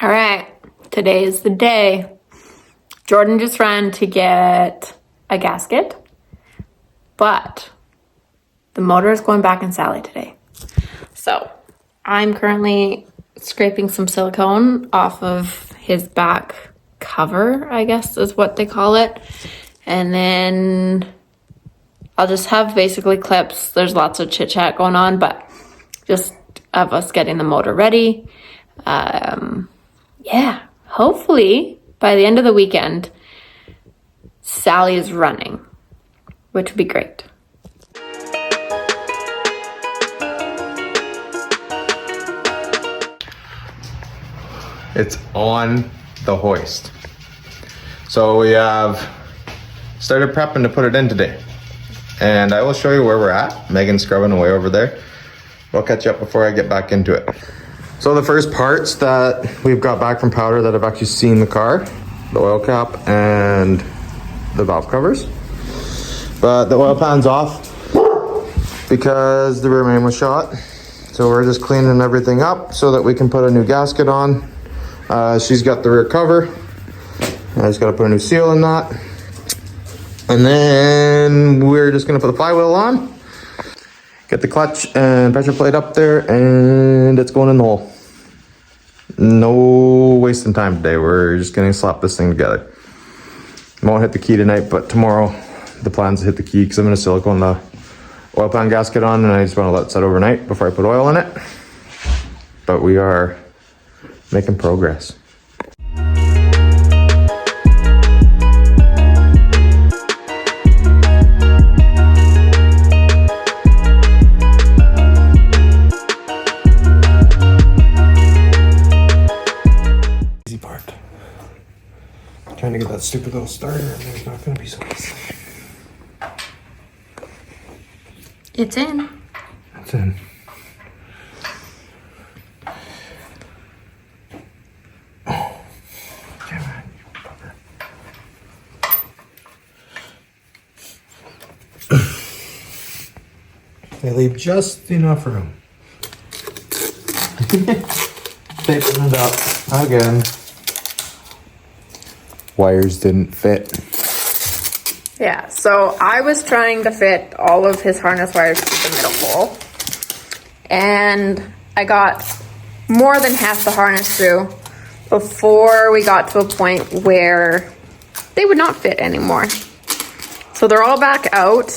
All right, today is the day. Jordan just ran to get a gasket, but the motor is going back in Sally today. So I'm currently scraping some silicone off of his back cover, I guess is what they call it. And then I'll just have basically clips. There's lots of chit chat going on, but just of us getting the motor ready. Yeah, hopefully by the end of the weekend, Sally is running, which would be great. It's on the hoist. So we have started prepping to put it in today. And I will show you where we're at. Megan's scrubbing away over there. I'll catch you up before I get back into it. So the first parts that we've got back from powder that I've actually seen the car, the oil cap and the valve covers. But the oil pan's off because the rear main was shot. So we're just cleaning everything up so that we can put a new gasket on. She's got the rear cover. I just gotta put a new seal in that. And then we're just gonna put the flywheel on, get the clutch and pressure plate up there, and it's going in the hole. No wasting time today. We're just gonna slap this thing together. Won't hit the key tonight, but tomorrow the plan's to hit the key because I'm gonna silicone the oil pan gasket on, and I just wanna let it set overnight before I put oil in it. But we are making progress. Trying to get that stupid little starter, and there's not going to be so easy. It's in. It's in. Oh, damn it, you bugger. They leave just enough room. Taping it up again. Wires didn't fit. Yeah, so I was trying to fit all of his harness wires through the middle hole, and I got more than half the harness through before we got to a point where they would not fit anymore. So they're all back out.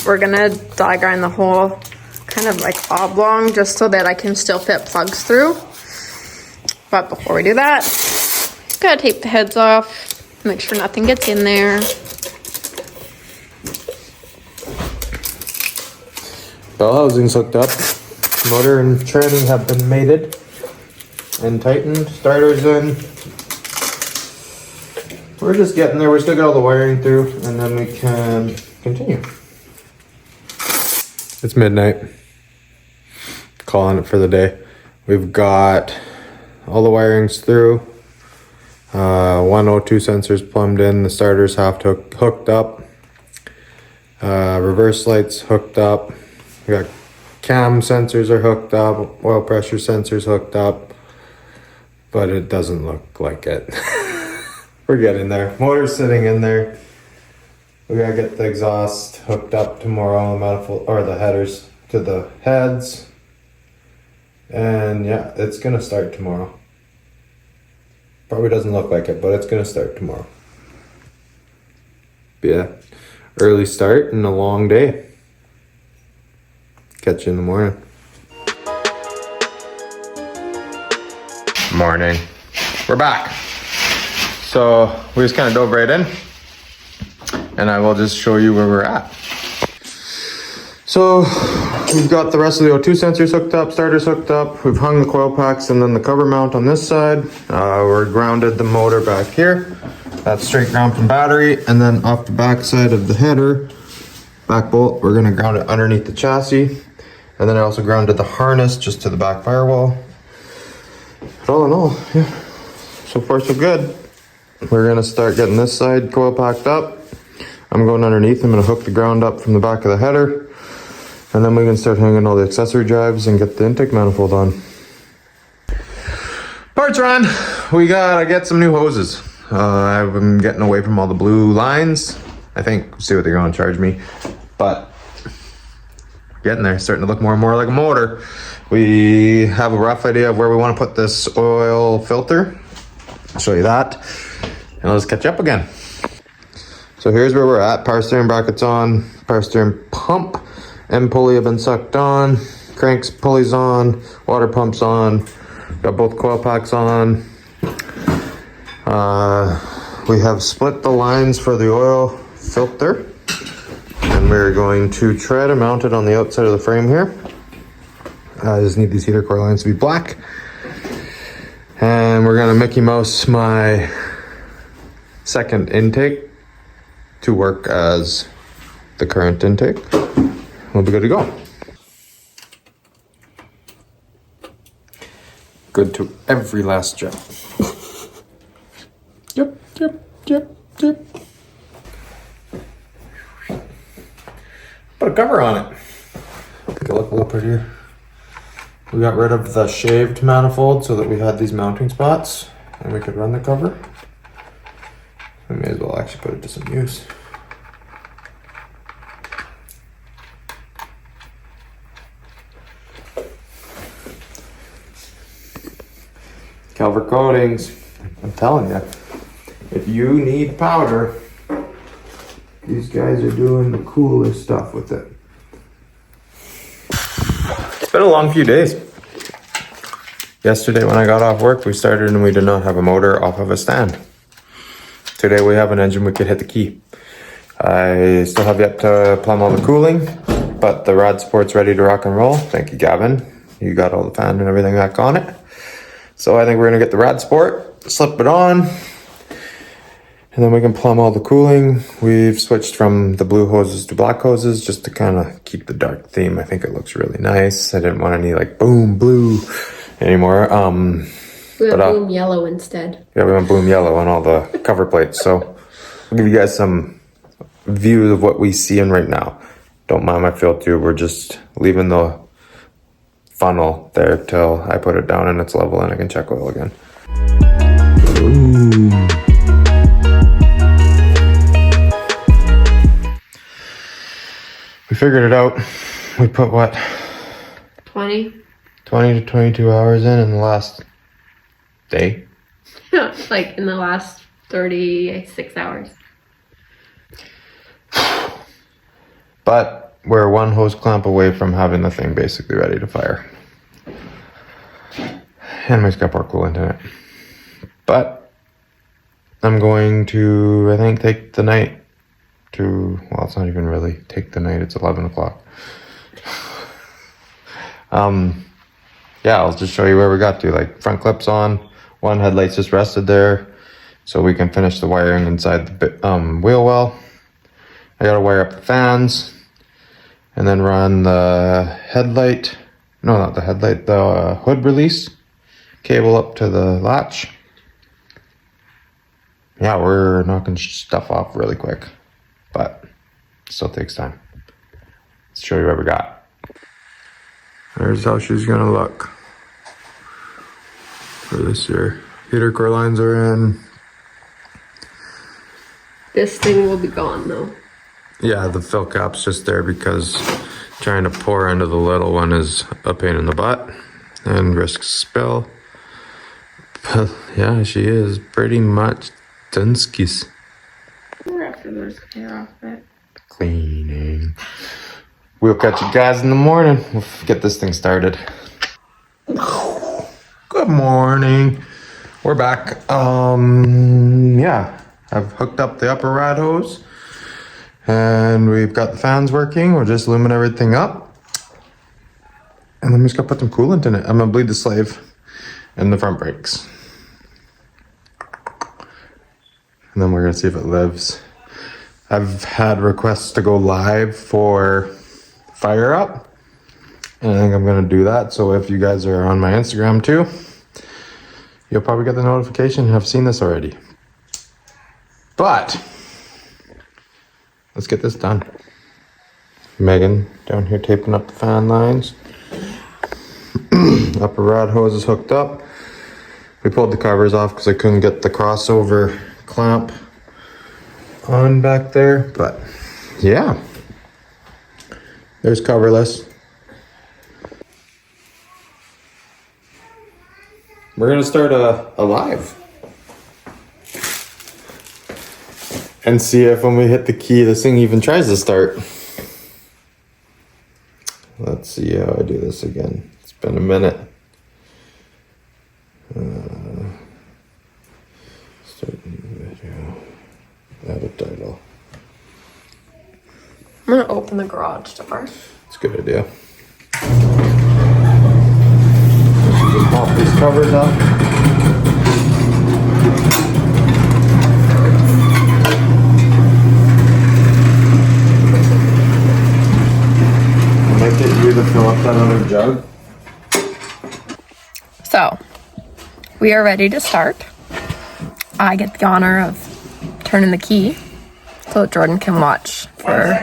We're gonna die grind the hole kind of like oblong just so that I can still fit plugs through. But before we do that, gotta tape the heads off, make sure nothing gets in there. Bell housing's hooked up. Motor and trim have been mated and tightened. Starter's in. We're just getting there. We still got all the wiring through, and then we can continue. It's midnight. Calling it for the day. We've got all the wirings through. 102 sensors plumbed in, the starter's half hooked up, reverse lights hooked up, we got cam sensors are hooked up, oil pressure sensors hooked up, but it doesn't look like it. We're getting there. Motor's sitting in there. We gotta get the exhaust hooked up tomorrow, the manifold or the headers to the heads, and yeah, it's gonna start tomorrow. Probably doesn't look like it, but it's gonna start tomorrow. But yeah, early start and a long day. Catch you in the morning. Morning. We're back. So we just kind of dove right in, and I will just show you where we're at. So we've got the rest of the O2 sensors hooked up, starters hooked up. We've hung the coil packs and then the cover mount on this side. We're grounded the motor back here. That's straight ground from battery. And then off the back side of the header, back bolt, we're gonna ground it underneath the chassis. And then I also grounded the harness just to the back firewall. But all in all, yeah, so far so good. We're gonna start getting this side coil packed up. I'm going underneath. I'm gonna hook the ground up from the back of the header. And then we can start hanging all the accessory drives and get the intake manifold on. it's run. We gotta get some new hoses. I've been getting away from all the blue lines. I think, see what they're gonna charge me. But getting there, starting to look more and more like a motor. We have a rough idea of where we want to put this oil filter. I'll show you that. And let's catch up again. So here's where we're at. Power steering bracket's on, power steering pump, end pulley have been sucked on, cranks, pulleys on, water pump's on, got both coil packs on. We have split the lines for the oil filter, and we're going to try to mount it on the outside of the frame here. I just need these heater core lines to be black. And we're gonna Mickey Mouse my second intake to work as the current intake. We'll be good to go. Good to every last job. Yep. Put a cover on it. Make it look a little prettier. We got rid of the shaved manifold so that we had these mounting spots and we could run the cover. We may as well actually put it to some use. Calver coatings. I'm telling you, if you need powder, these guys are doing the coolest stuff with it. It's been a long few days. Yesterday when I got off work, we started and we did not have a motor off of a stand. Today we have an engine we could hit the key. I still have yet to plumb all the cooling, but the rad support's ready to rock and roll. Thank you, Gavin. You got all the fan and everything back on it. So I think we're gonna get the rad sport, slip it on, and then we can plumb all the cooling. We've switched from the blue hoses to black hoses just to kind of keep the dark theme. I think it looks really nice. I didn't want any like boom blue anymore. We went boom yellow instead. Yeah, we went boom yellow on all the cover plates. So I'll give you guys some view of what we see in right now. Don't mind my fill tube. We're just leaving the funnel there till I put it down and it's level and I can check oil again. Ooh. We figured it out. We put what? 20 to 22 hours in the last day. like in the last 36 hours. But we're one hose clamp away from having the thing basically ready to fire. And we've got more coolant in it. But I'm going to, I think, take the night to, well, it's not even really take the night, it's 11 o'clock. Yeah, I'll just show you where we got to. Like, front clips on, one headlight's just rested there, so we can finish the wiring inside the wheel well. I gotta wire up the fans, and then run the headlight, no, not the headlight, the hood release cable up to the latch. Yeah, we're knocking stuff off really quick, but it still takes time. Let's show you what we got. There's how she's gonna look for this year. Heater core lines are in. This thing will be gone though. Yeah, the fill cap's just there because trying to pour into the little one is a pain in the butt and risks spill. But yeah, she is pretty much Dunskies. We're after those hair off it. Cleaning. We'll catch you guys in the morning. We'll get this thing started. Good morning. We're back. Yeah, I've hooked up the upper rad hose and we've got the fans working. We're just lubing everything up. And then we just gotta put some coolant in it. I'm gonna bleed the slave in the front brakes. And then we're gonna see if it lives. I've had requests to go live for fire up, and I think I'm gonna do that. So if you guys are on my Instagram too, you'll probably get the notification and have seen this already. But let's get this done. Megan down here taping up the fan lines. Upper rod hose is hooked up. We pulled the covers off because I couldn't get the crossover clamp on back there, but yeah. There's coverless. We're gonna start a live. And see if when we hit the key, this thing even tries to start. Let's see how I do this again. It's been a minute. Start new video. Add a title. I'm gonna open the garage door. It's a good idea. Just pop these covers up. I might get you to fill up that other jug. So, we are ready to start. I get the honor of turning the key so that Jordan can watch for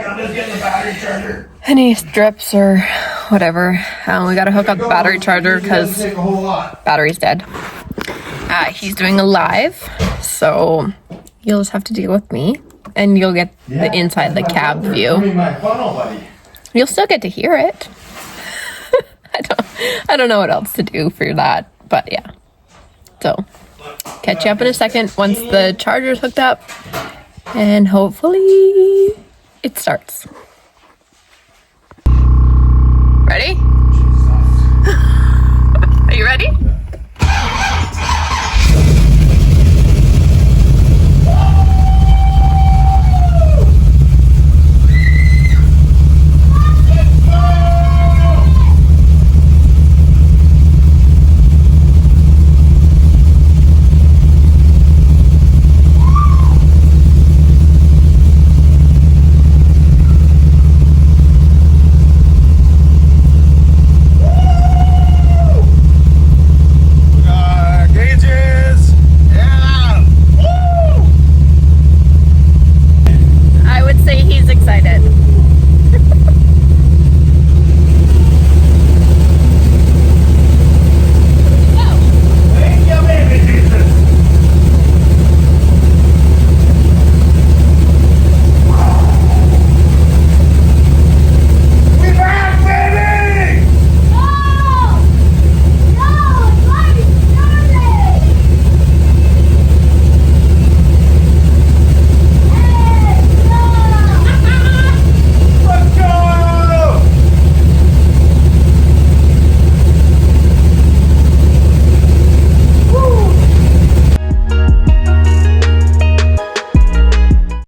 any strips or whatever. We gotta hook up the battery charger because battery's dead. He's doing a live, so you'll just have to deal with me and you'll get the inside the cab view. You'll still get to hear it. I don't know what else to do for that, but yeah. So, catch you up in a second once the charger's hooked up, and hopefully it starts. Ready? Are you ready?